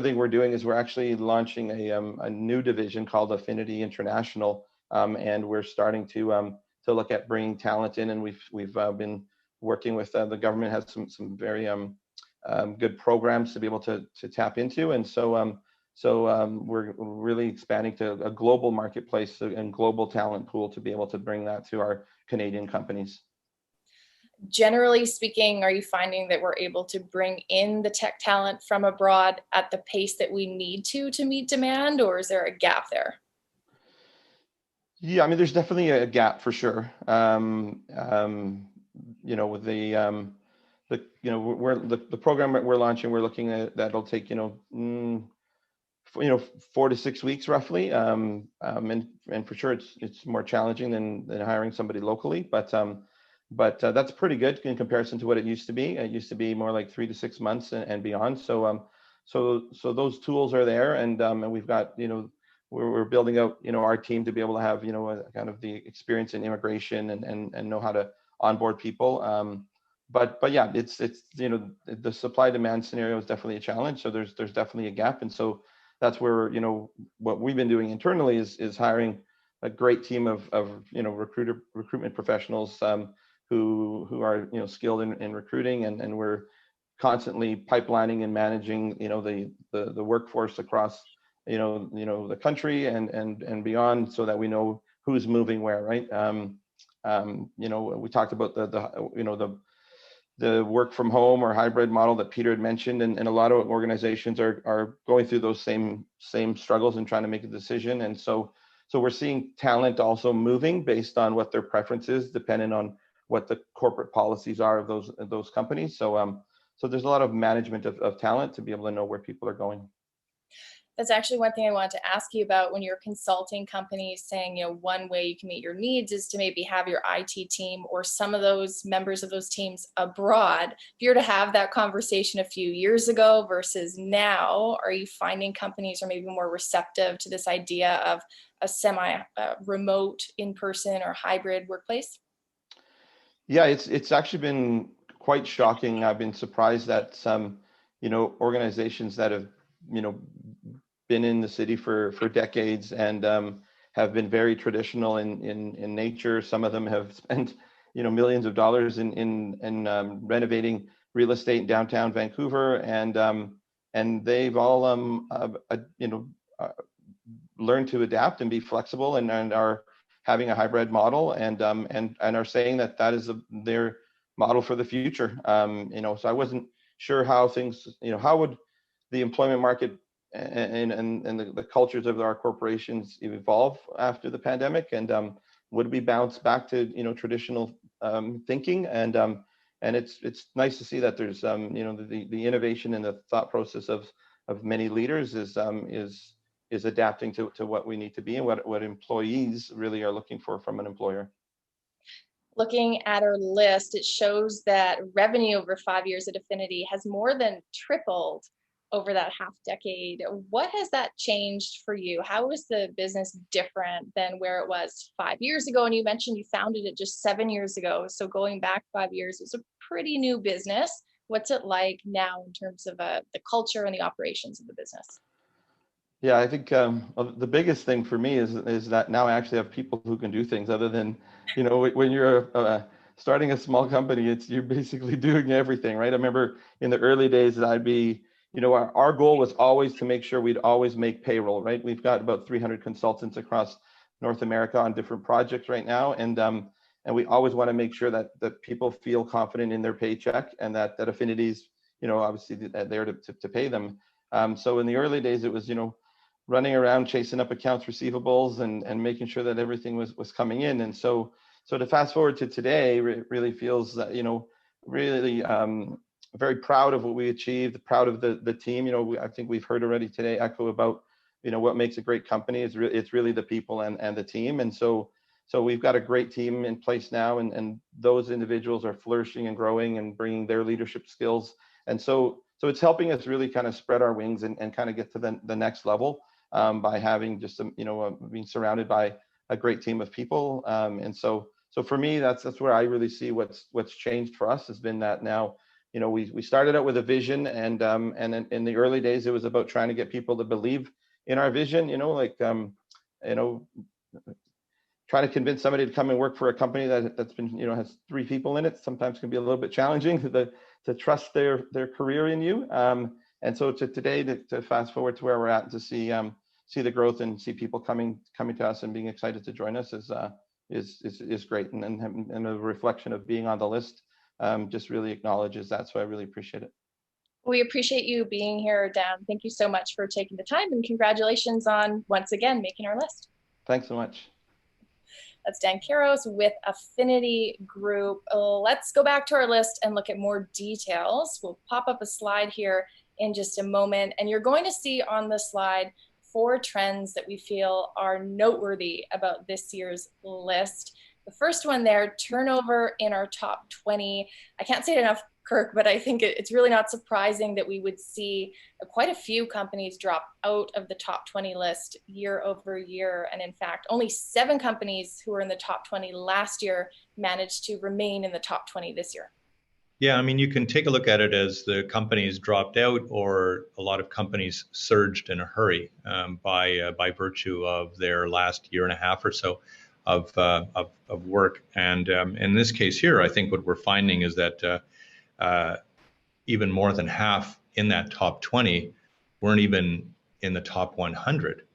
thing we're doing is we're actually launching a new division called Affinity International, and we're starting to look at bringing talent in, and we've been working with the government has some very good programs to be able to tap into, and so we're really expanding to a global marketplace and global talent pool to be able to bring that to our Canadian companies. Generally speaking, are you finding that we're able to bring in the tech talent from abroad at the pace that we need to meet demand, or is there a gap there? Yeah, I mean, there's definitely a gap for sure. With the program that we're launching, we're looking at that'll take 4 to 6 weeks roughly, and for sure it's more challenging than hiring somebody locally, but that's pretty good in comparison to what it used to be. It used to be more like 3 to 6 months and beyond. So those tools are there, and we've got we're building out our team to be able to have kind of the experience in immigration and know how to onboard people. But yeah, it's the supply demand scenario is definitely a challenge. So there's definitely a gap, and so that's where what we've been doing internally is hiring a great team of recruitment professionals who are skilled in recruiting, and we're constantly pipelining and managing the workforce across the country and beyond, so that we know who's moving where, right? We talked about the work from home or hybrid model that Peter had mentioned, and a lot of organizations are going through those same struggles and trying to make a decision. And so we're seeing talent also moving based on what their preference is, depending on what the corporate policies are of those companies. So so there's a lot of management of talent to be able to know where people are going. That's actually one thing I wanted to ask you about when you're consulting companies, saying, you know, one way you can meet your needs is to maybe have your IT team or some of those members of those teams abroad. If you were to have that conversation a few years ago versus now, are you finding companies are maybe more receptive to this idea of a semi-remote, in-person or hybrid workplace? Yeah, it's actually been quite shocking. I've been surprised that some, organizations that have, been in the city for decades and have been very traditional in nature. Some of them have spent, millions of dollars in renovating real estate in downtown Vancouver, and they've all, learned to adapt and be flexible and are having a hybrid model and are saying that is their model for the future. So I wasn't sure how things, how would the employment market and the cultures of our corporations evolve after the pandemic, and would we bounce back to traditional thinking, and it's nice to see that there's the innovation and the thought process of many leaders is adapting to what we need to be and what employees really are looking for from an employer. Looking at our list, it shows that revenue over 5 years at Affinity has more than tripled over that half decade. What has that changed for you? How is the business different than where it was 5 years ago? And you mentioned you founded it just 7 years ago. So going back 5 years, it's a pretty new business. What's it like now in terms of the culture and the operations of the business? Yeah, I think the biggest thing for me is that now I actually have people who can do things other than, when you're starting a small company, you're basically doing everything, right? I remember in the early days that I'd be, our goal was always to make sure we'd always make payroll, right? We've got about 300 consultants across North America on different projects right now, and we always want to make sure that people feel confident in their paycheck, and that Affinity's, obviously there to pay them. So in the early days, it was, running around chasing up accounts receivables and making sure that everything was coming in. And so to fast forward to today, really feels that, really very proud of what we achieved, proud of the team. I think we've heard already today echo about, what makes a great company is it's really the people and the team. And so we've got a great team in place now, and those individuals are flourishing and growing and bringing their leadership skills. And so it's helping us really kind of spread our wings and kind of get to the next level by having just being surrounded by a great team of people. And so for me, that's where I really see what's changed for us has been that now, we started out with a vision, and in the early days, it was about trying to get people to believe in our vision, trying to convince somebody to come and work for a company that's been, has 3 people in it, sometimes can be a little bit challenging to trust their career in you. And so to today, to fast forward to where we're at, to see the growth and see people coming to us and being excited to join us is great, and a reflection of being on the list just really acknowledges that. So I really appreciate it. We appreciate you being here, Dan. Thank you so much for taking the time, and congratulations on once again making our list. Thanks so much. That's Dan Kiros with Affinity Group. Let's go back to our list and look at more details. We'll pop up a slide here in just a moment, and you're going to see on the slide 4 trends that we feel are noteworthy about this year's list. The first one there, turnover in our top 20. I can't say it enough, Kirk, but I think it's really not surprising that we would see quite a few companies drop out of the top 20 list year over year. And in fact, only 7 companies who were in the top 20 last year managed to remain in the top 20 this year. Yeah, I mean, you can take a look at it as the companies dropped out, or a lot of companies surged in a hurry by virtue of their last year and a half or so of work. And in this case here, I think what we're finding is that even more than half in that top 20 weren't even in the top 100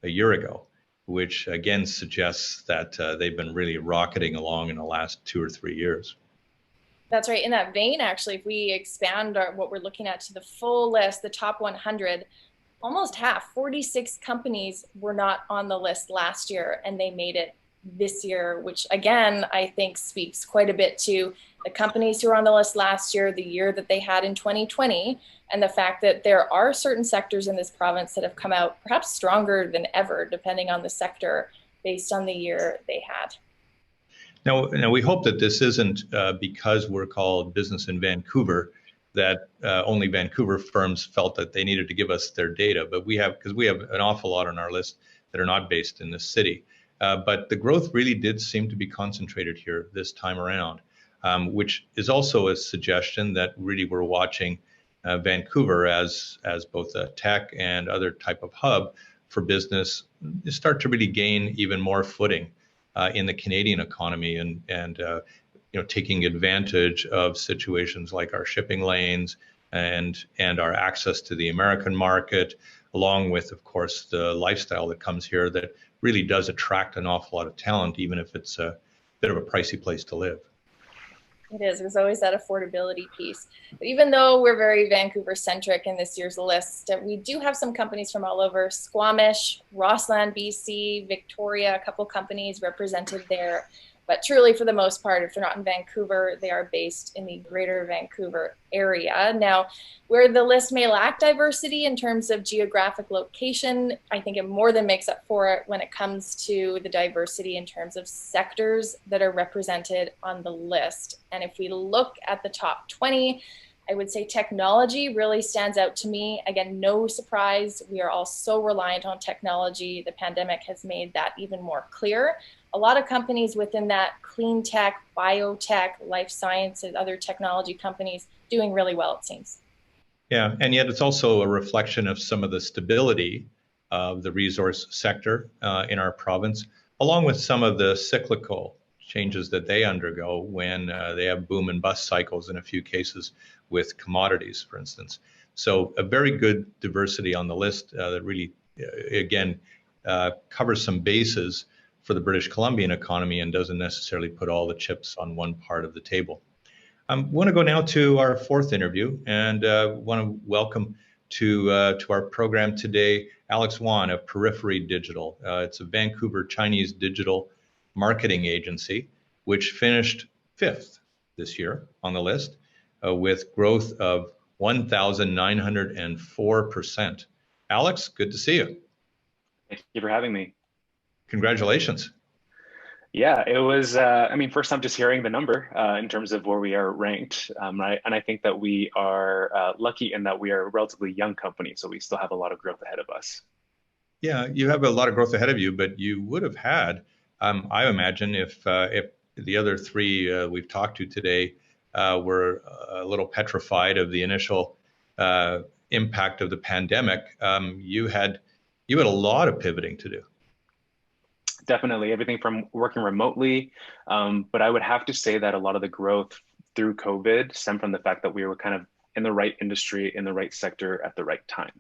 a year ago, which again suggests that they've been really rocketing along in the last 2 or 3 years. That's right. In that vein, actually, if we expand what we're looking at to the full list, the top 100, almost half, 46 companies were not on the list last year, and they made it this year, which again, I think speaks quite a bit to the companies who were on the list last year, the year that they had in 2020, and the fact that there are certain sectors in this province that have come out perhaps stronger than ever, depending on the sector, based on the year they had. Now we hope that this isn't because we're called Business in Vancouver, that only Vancouver firms felt that they needed to give us their data, but because we have an awful lot on our list that are not based in this city. But the growth really did seem to be concentrated here this time around, which is also a suggestion that really we're watching Vancouver as both a tech and other type of hub for business start to really gain even more footing in the Canadian economy, and taking advantage of situations like our shipping lanes and our access to the American market, along with, of course, the lifestyle that comes here that really does attract an awful lot of talent, even if it's a bit of a pricey place to live. It is. There's always that affordability piece. But even though we're very Vancouver-centric in this year's list, we do have some companies from all over: Squamish, Rossland, BC, Victoria, a couple companies represented there. But truly, for the most part, if they're not in Vancouver, they are based in the greater Vancouver area. Now, where the list may lack diversity in terms of geographic location, I think it more than makes up for it when it comes to the diversity in terms of sectors that are represented on the list. And if we look at the top 20, I would say technology really stands out to me. Again, no surprise, we are all so reliant on technology. The pandemic has made that even more clear. A lot of companies within that clean tech, biotech, life sciences, other technology companies doing really well, it seems. Yeah, and yet it's also a reflection of some of the stability of the resource sector in our province, along with some of the cyclical changes that they undergo when they have boom and bust cycles in a few cases with commodities, for instance. So a very good diversity on the list that really, again, covers some bases for the British Columbian economy and doesn't necessarily put all the chips on one part of the table. I want to go now to our fourth interview, and want to welcome to our program today Alex Wan of Periphery Digital. It's a Vancouver Chinese digital marketing agency, which finished 5th this year on the list with growth of 1,904%. Alex, good to see you. Thank you for having me. Congratulations. Yeah, it was, first time just hearing the number in terms of where we are ranked, right? And I think that we are lucky in that we are a relatively young company, so we still have a lot of growth ahead of us. Yeah, you have a lot of growth ahead of you, but you would have had, I imagine, if the other three we've talked to today were a little petrified of the initial impact of the pandemic, you had a lot of pivoting to do. Definitely, everything from working remotely, but I would have to say that a lot of the growth through COVID stemmed from the fact that we were kind of in the right industry, in the right sector at the right time.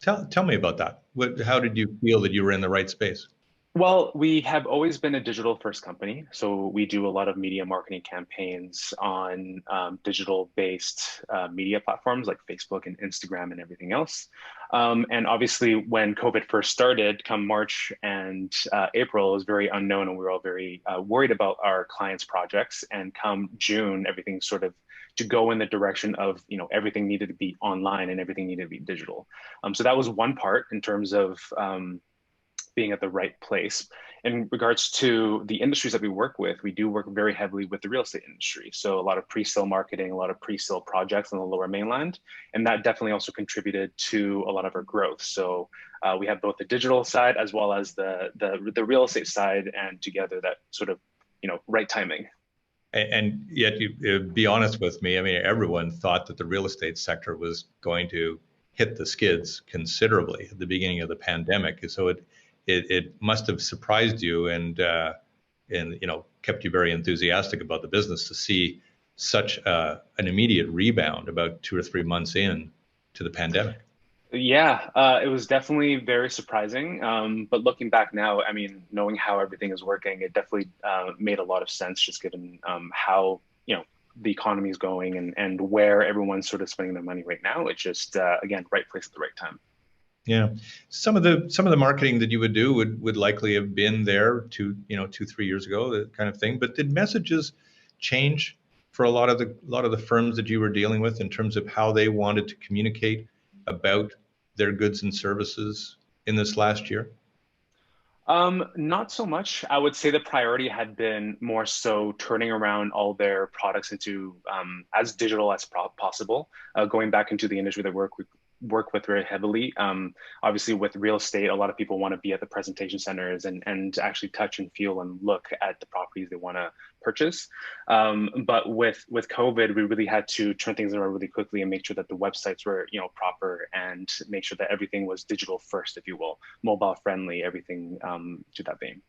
Tell me about that. How did you feel that you were in the right space? Well, we have always been a digital first company. So we do a lot of media marketing campaigns on digital based media platforms like Facebook and Instagram and everything else. And obviously when COVID first started, come March and April, it was very unknown and we were all very worried about our clients' projects. And come June, everything sort of to go in the direction of, everything needed to be online and everything needed to be digital. So that was one part in terms of being at the right place. In regards to the industries that we work with, we do work very heavily with the real estate industry. So a lot of pre-sale marketing, a lot of pre-sale projects on the Lower Mainland. And that definitely also contributed to a lot of our growth. So we have both the digital side as well as the real estate side, and together that sort of, right timing. And yet, you be honest with me, everyone thought that the real estate sector was going to hit the skids considerably at the beginning of the pandemic. So it must have surprised you and kept you very enthusiastic about the business to see such an immediate rebound about 2 or 3 months in to the pandemic. Yeah, it was definitely very surprising. But looking back now, knowing how everything is working, it definitely made a lot of sense, just given how the economy is going and where everyone's sort of spending their money right now. It's just again, right place at the right time. Yeah, some of the marketing that you would do would likely have been there 2-3 years ago, that kind of thing. But did messages change for a lot of the firms that you were dealing with in terms of how they wanted to communicate about their goods and services in this last year? Not so much. I would say the priority had been more so turning around all their products into as digital as possible, going back into the industry that work with very heavily. Obviously, with real estate, a lot of people want to be at the presentation centers and actually touch and feel and look at the properties they want to purchase. But with COVID, we really had to turn things around really quickly and make sure that the websites were proper and make sure that everything was digital first, if you will, mobile friendly, everything to that vein.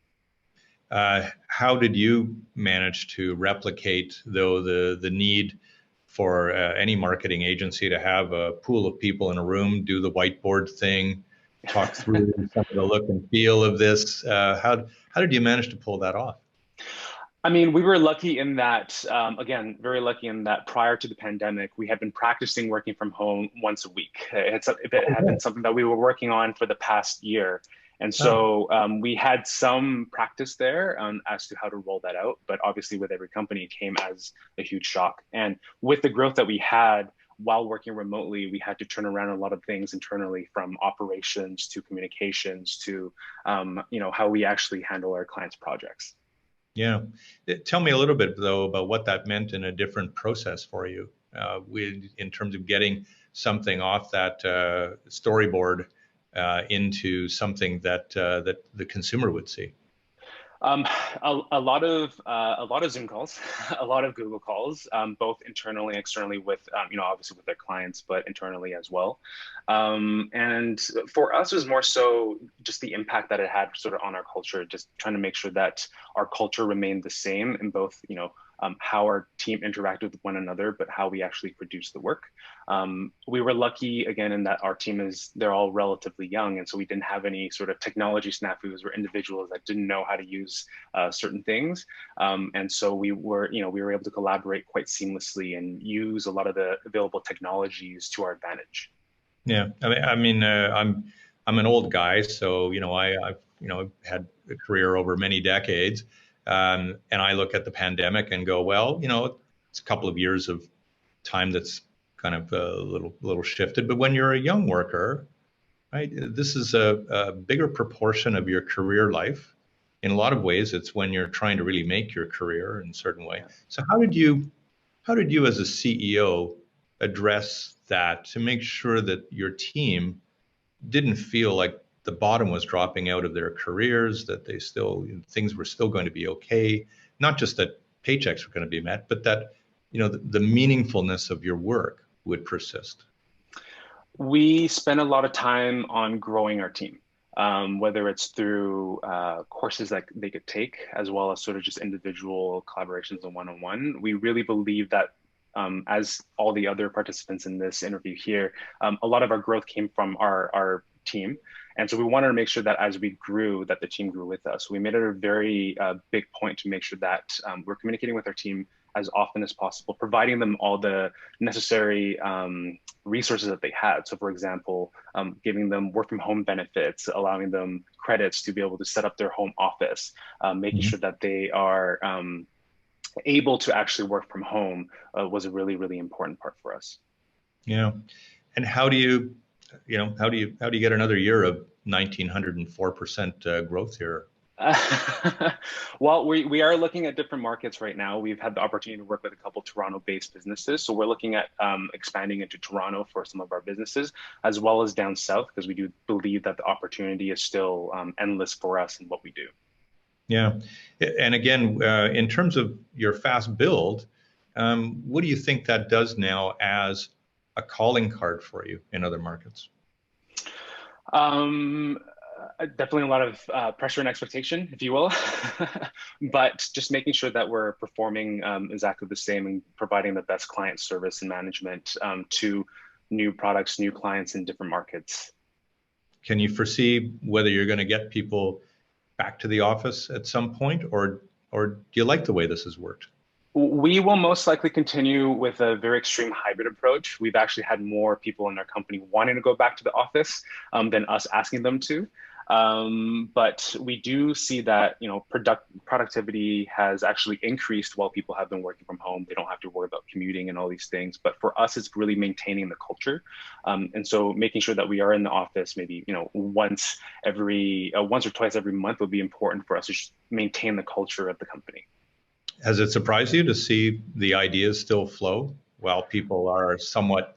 How did you manage to replicate, though, the need for any marketing agency to have a pool of people in a room, do the whiteboard thing, talk through some of the look and feel of this? How did you manage to pull that off? I mean, we were lucky in that, again, very lucky in that prior to the pandemic, we had been practicing working from home once a week. It had been something that we were working on for the past year. And so we had some practice there as to how to roll that out. But obviously with every company, it came as a huge shock. And with the growth that we had while working remotely, we had to turn around a lot of things internally, from operations to communications to how we actually handle our clients' projects. Yeah. Tell me a little bit, though, about what that meant in a different process for you in terms of getting something off that storyboard into something that the consumer would see. A lot of Zoom calls, a lot of Google calls, both internally and externally with, obviously with their clients, but internally as well. And for us, it was more so just the impact that it had sort of on our culture, just trying to make sure that our culture remained the same in both, how our team interacted with one another, but how we actually produced the work. We were lucky again in that our team they're all relatively young. And so we didn't have any sort of technology snafus or individuals that didn't know how to use certain things. And so we were able to collaborate quite seamlessly and use a lot of the available technologies to our advantage. Yeah, I'm an old guy, so I've had a career over many decades. And I look at the pandemic and go, well, it's a couple of years of time that's kind of a little shifted. But when you're a young worker, right, this is a bigger proportion of your career life. In a lot of ways, it's when you're trying to really make your career in a certain way. So how did you as a CEO address that to make sure that your team didn't feel like the bottom was dropping out of their careers, that things were still going to be okay, not just that paychecks were going to be met, but that the meaningfulness of your work would persist? We spent a lot of time on growing our team, whether it's through courses that they could take, as well as sort of just individual collaborations and one-on-one. We really believe that as all the other participants in this interview here, a lot of our growth came from our team. And so we wanted to make sure that as we grew, that the team grew with us. We made it a very big point to make sure that we're communicating with our team as often as possible, providing them all the necessary resources that they had. So for example, giving them work from home benefits, allowing them credits to be able to set up their home office, making sure that they are able to actually work from home was a really, really important part for us. Yeah. And how do you get another year of 1,904% growth here? Well, we are looking at different markets right now. We've had the opportunity to work with a couple Toronto-based businesses. So we're looking at expanding into Toronto for some of our businesses, as well as down south, because we do believe that the opportunity is still endless for us in what we do. Yeah. And again, in terms of your fast build, what do you think that does now as a calling card for you in other markets? Definitely a lot of pressure and expectation, if you will, but just making sure that we're performing exactly the same and providing the best client service and management to new products, new clients in different markets. Can you foresee whether you're going to get people back to the office at some point, or do you like the way this has worked? We will most likely continue with a very extreme hybrid approach. We've actually had more people in our company wanting to go back to the office than us asking them to. But we do see that, you know, productivity has actually increased while people have been working from home. They don't have to worry about commuting and all these things. But for us, it's really maintaining the culture. And so making sure that we are in the office maybe, you know, once or twice every month would be important for us to just maintain the culture of the company. Has it surprised you to see the ideas still flow while people are somewhat,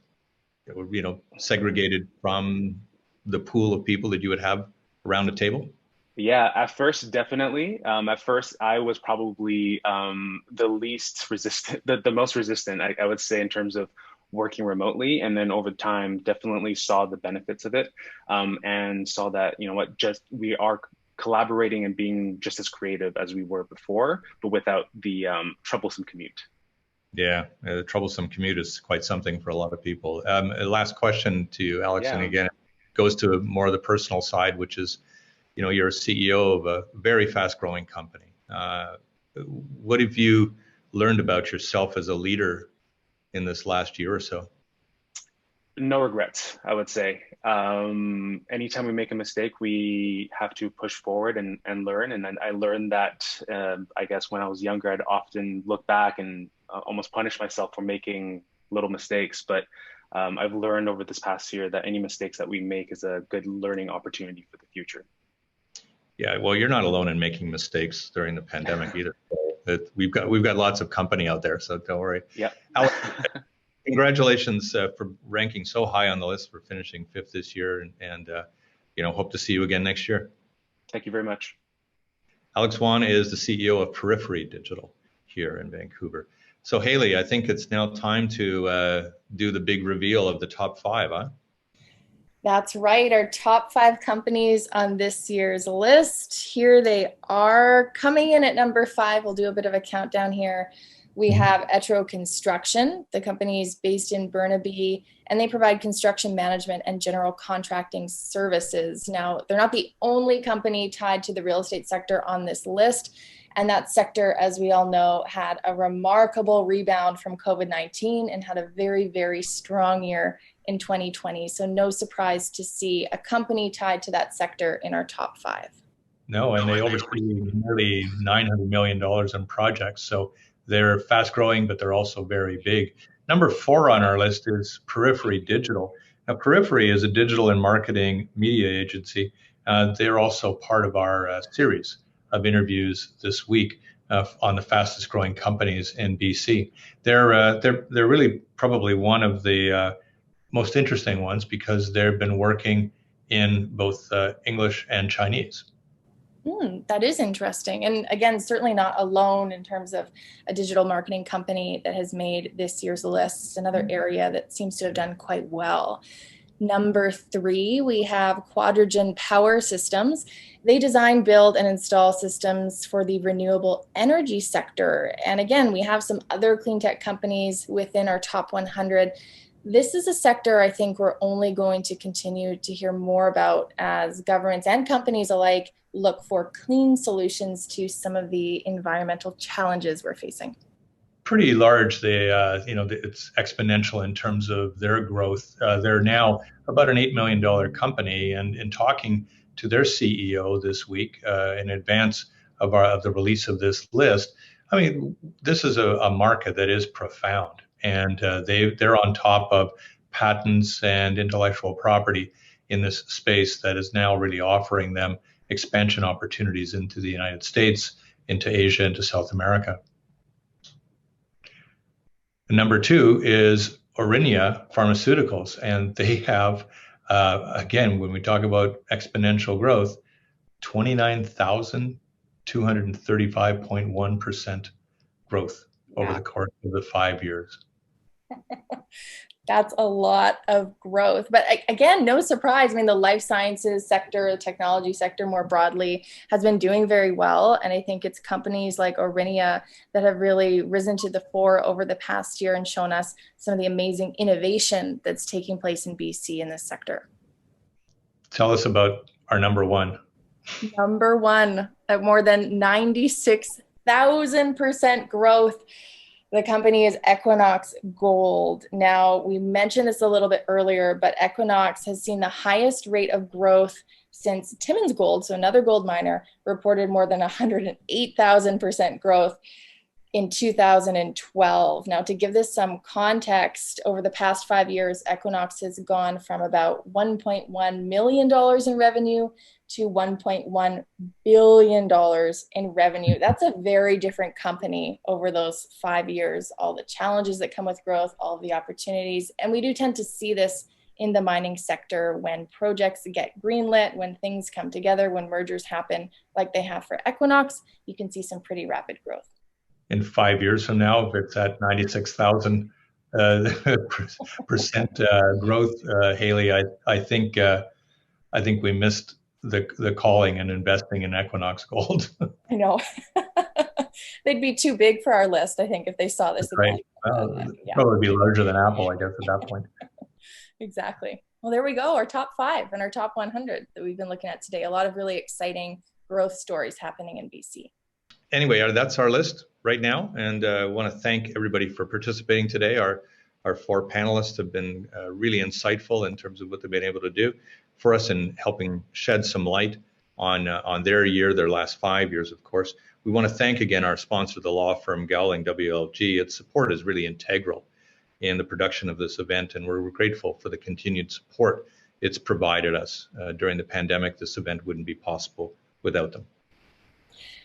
you know, segregated from the pool of people that you would have around the table? Yeah, at first, definitely. At first, I was probably the least resistant, the most resistant, I would say, in terms of working remotely. And then over time, definitely saw the benefits of it and saw that, you know what, just we are collaborating and being just as creative as we were before, but without the troublesome commute. Yeah, the troublesome commute is quite something for a lot of people. Last question to you, Alex, and Yeah. again, it goes to more of the personal side, which is, you know, you're a CEO of a very fast-growing company. What have you learned about yourself as a leader in this last year or so? No regrets, I would say. Anytime we make a mistake, we have to push forward and learn. And then I learned that, I guess, when I was younger, I'd often look back and almost punish myself for making little mistakes. But I've learned over this past year that any mistakes that we make is a good learning opportunity for the future. Yeah, well, you're not alone in making mistakes during the pandemic either. We've got lots of company out there, so don't worry. Yeah. Alex, congratulations for ranking so high on the list, for finishing 5th this year, and you know, hope to see you again next year. Thank you very much. Alex Wan is the CEO of Periphery Digital here in Vancouver. So Haley, I think it's now time to do the big reveal of the top 5, huh? That's right. Our top 5 companies on this year's list. Here they are. Coming in at number 5, we'll do a bit of a countdown here. We have Etro Construction. The company is based in Burnaby, and they provide construction management and general contracting services. Now, they're not the only company tied to the real estate sector on this list. And that sector, as we all know, had a remarkable rebound from COVID-19 and had a very, very strong year in 2020. So no surprise to see a company tied to that sector in our top 5. No, and they oversee nearly $900 million in projects. So they're fast growing, but they're also very big. Number 4 on our list is Periphery Digital. Now, Periphery is a digital and marketing media agency. They're also part of our series of interviews this week on the fastest growing companies in BC. They're really probably one of the most interesting ones because they've been working in both English and Chinese. That is interesting. And again, certainly not alone in terms of a digital marketing company that has made this year's list. Another area that seems to have done quite well. Number 3, we have Quadrageon Power Systems. They design, build, and install systems for the renewable energy sector. And again, we have some other clean tech companies within our top 100. This is a sector I think we're only going to continue to hear more about as governments and companies alike look for clean solutions to some of the environmental challenges we're facing. Pretty large. It's exponential in terms of their growth. They're now about an $8 million company, and in talking to their CEO this week in advance of the release of this list, I mean, this is a market that is profound, and they're on top of patents and intellectual property in this space that is now really offering them expansion opportunities into the United States, into Asia, into South America. Number 2 is Aurinia Pharmaceuticals, and they have, again, when we talk about exponential growth, 29,235.1% growth over the course of the 5 years. That's a lot of growth. But again, no surprise. I mean, the life sciences sector, the technology sector more broadly has been doing very well. And I think it's companies like Aurinia that have really risen to the fore over the past year and shown us some of the amazing innovation that's taking place in BC in this sector. Tell us about our number 1. Number 1 at more than 96,000% growth. The company is Equinox Gold. Now, we mentioned this a little bit earlier, but Equinox has seen the highest rate of growth since Timmins Gold, so another gold miner, reported more than 108,000% growth in 2012. Now, to give this some context, over the past 5 years, Equinox has gone from about $1.1 million in revenue to $1.1 billion in revenue. That's a very different company over those 5 years, all the challenges that come with growth, all of the opportunities. And we do tend to see this in the mining sector when projects get greenlit, when things come together, when mergers happen like they have for Equinox, you can see some pretty rapid growth. In 5 years from now, if it's at 96,000 percent growth, Haley, I think we missed the calling and investing in Equinox Gold. I know. They'd be too big for our list, I think, if they saw this. Right. Yeah. Probably be larger than Apple, I guess, at that point. Exactly. Well, there we go. Our top 5 and our top 100 that we've been looking at today. A lot of really exciting growth stories happening in BC. Anyway, that's our list right now. And I want to thank everybody for participating today. Our 4 panelists have been really insightful in terms of what they've been able to do for us in helping shed some light on their year, their last 5 years, of course. We want to thank again our sponsor, the law firm Gowling WLG. Its support is really integral in the production of this event, and we're grateful for the continued support it's provided us. During the pandemic, this event wouldn't be possible without them.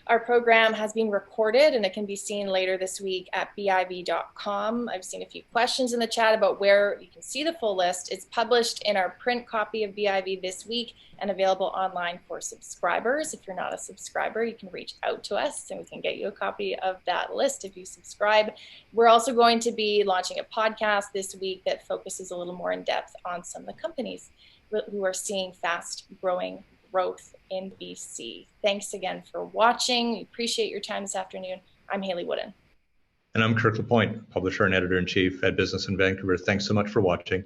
Our program has been recorded and it can be seen later this week at BIV.com. I've seen a few questions in the chat about where you can see the full list. It's published in our print copy of BIV this week and available online for subscribers. If you're not a subscriber, you can reach out to us and we can get you a copy of that list if you subscribe. We're also going to be launching a podcast this week that focuses a little more in depth on some of the companies who are seeing fast growing growth in BC. Thanks again for watching. We appreciate your time this afternoon. I'm Haley Wooden. And I'm Kirk LaPointe, publisher and editor-in-chief at Business in Vancouver. Thanks so much for watching.